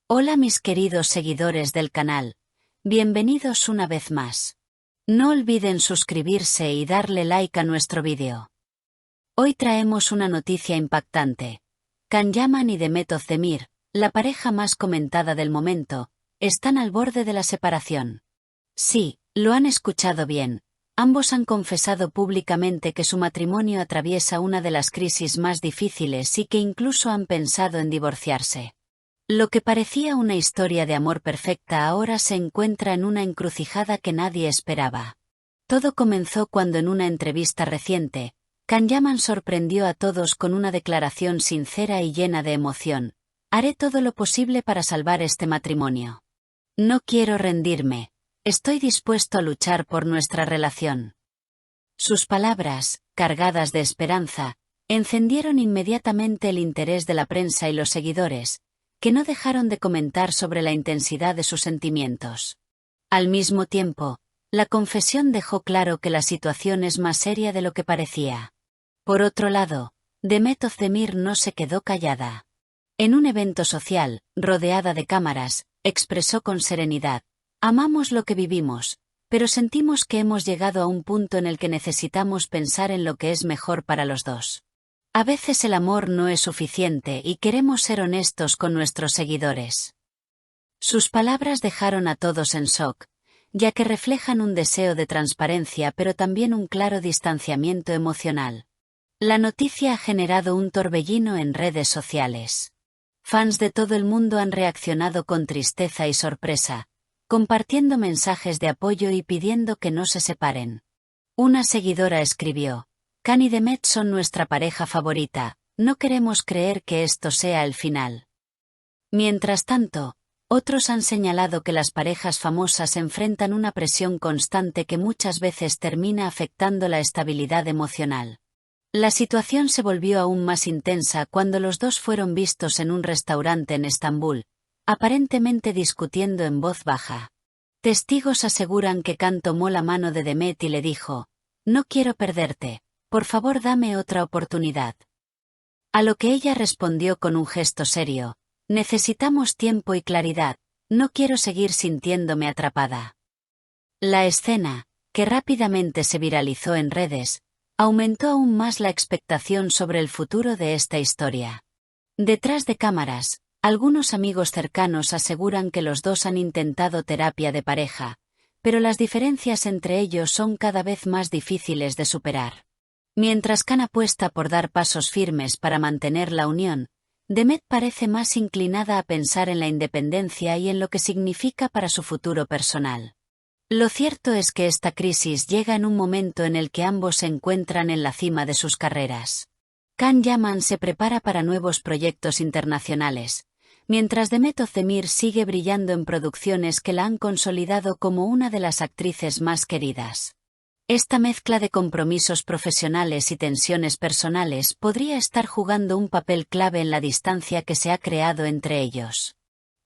Hola mis queridos seguidores del canal, bienvenidos una vez más. No olviden suscribirse y darle like a nuestro vídeo. Hoy traemos una noticia impactante. Can Yaman y Demet Özdemir, la pareja más comentada del momento, están al borde de la separación. Sí, lo han escuchado bien. Ambos han confesado públicamente que su matrimonio atraviesa una de las crisis más difíciles y que incluso han pensado en divorciarse. Lo que parecía una historia de amor perfecta ahora se encuentra en una encrucijada que nadie esperaba. Todo comenzó cuando en una entrevista reciente, Can Yaman sorprendió a todos con una declaración sincera y llena de emoción: haré todo lo posible para salvar este matrimonio. No quiero rendirme, estoy dispuesto a luchar por nuestra relación. Sus palabras, cargadas de esperanza, encendieron inmediatamente el interés de la prensa y los seguidores, que no dejaron de comentar sobre la intensidad de sus sentimientos. Al mismo tiempo, la confesión dejó claro que la situación es más seria de lo que parecía. Por otro lado, Demet Özdemir no se quedó callada. En un evento social, rodeada de cámaras, expresó con serenidad: amamos lo que vivimos, pero sentimos que hemos llegado a un punto en el que necesitamos pensar en lo que es mejor para los dos. A veces el amor no es suficiente y queremos ser honestos con nuestros seguidores. Sus palabras dejaron a todos en shock, ya que reflejan un deseo de transparencia pero también un claro distanciamiento emocional. La noticia ha generado un torbellino en redes sociales. Fans de todo el mundo han reaccionado con tristeza y sorpresa, compartiendo mensajes de apoyo y pidiendo que no se separen. Una seguidora escribió: Can y Demet son nuestra pareja favorita, no queremos creer que esto sea el final. Mientras tanto, otros han señalado que las parejas famosas enfrentan una presión constante que muchas veces termina afectando la estabilidad emocional. La situación se volvió aún más intensa cuando los dos fueron vistos en un restaurante en Estambul, aparentemente discutiendo en voz baja. Testigos aseguran que Can tomó la mano de Demet y le dijo: no quiero perderte. Por favor, dame otra oportunidad. A lo que ella respondió con un gesto serio: necesitamos tiempo y claridad, no quiero seguir sintiéndome atrapada. La escena, que rápidamente se viralizó en redes, aumentó aún más la expectación sobre el futuro de esta historia. Detrás de cámaras, algunos amigos cercanos aseguran que los dos han intentado terapia de pareja, pero las diferencias entre ellos son cada vez más difíciles de superar. Mientras Can apuesta por dar pasos firmes para mantener la unión, Demet parece más inclinada a pensar en la independencia y en lo que significa para su futuro personal. Lo cierto es que esta crisis llega en un momento en el que ambos se encuentran en la cima de sus carreras. Can Yaman se prepara para nuevos proyectos internacionales, mientras Demet Özdemir sigue brillando en producciones que la han consolidado como una de las actrices más queridas. Esta mezcla de compromisos profesionales y tensiones personales podría estar jugando un papel clave en la distancia que se ha creado entre ellos.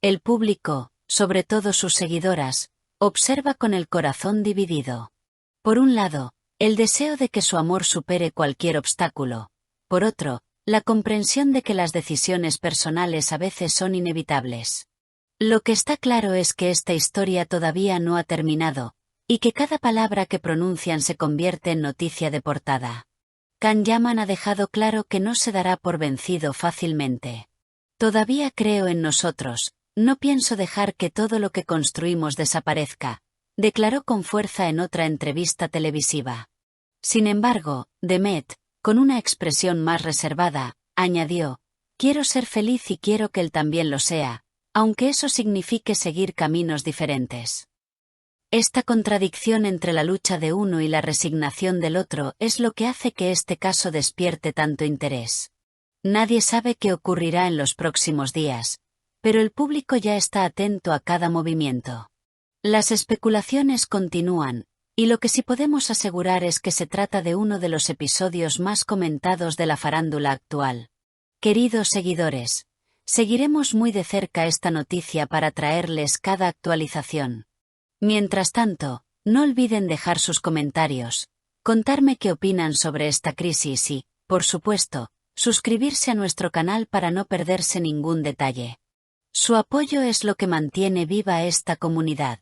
El público, sobre todo sus seguidoras, observa con el corazón dividido. Por un lado, el deseo de que su amor supere cualquier obstáculo. Por otro, la comprensión de que las decisiones personales a veces son inevitables. Lo que está claro es que esta historia todavía no ha terminado, y que cada palabra que pronuncian se convierte en noticia de portada. Can Yaman ha dejado claro que no se dará por vencido fácilmente. Todavía creo en nosotros, no pienso dejar que todo lo que construimos desaparezca, declaró con fuerza en otra entrevista televisiva. Sin embargo, Demet, con una expresión más reservada, añadió: quiero ser feliz y quiero que él también lo sea, aunque eso signifique seguir caminos diferentes. Esta contradicción entre la lucha de uno y la resignación del otro es lo que hace que este caso despierte tanto interés. Nadie sabe qué ocurrirá en los próximos días, pero el público ya está atento a cada movimiento. Las especulaciones continúan, y lo que sí podemos asegurar es que se trata de uno de los episodios más comentados de la farándula actual. Queridos seguidores, seguiremos muy de cerca esta noticia para traerles cada actualización. Mientras tanto, no olviden dejar sus comentarios, contarme qué opinan sobre esta crisis y, por supuesto, suscribirse a nuestro canal para no perderse ningún detalle. Su apoyo es lo que mantiene viva esta comunidad.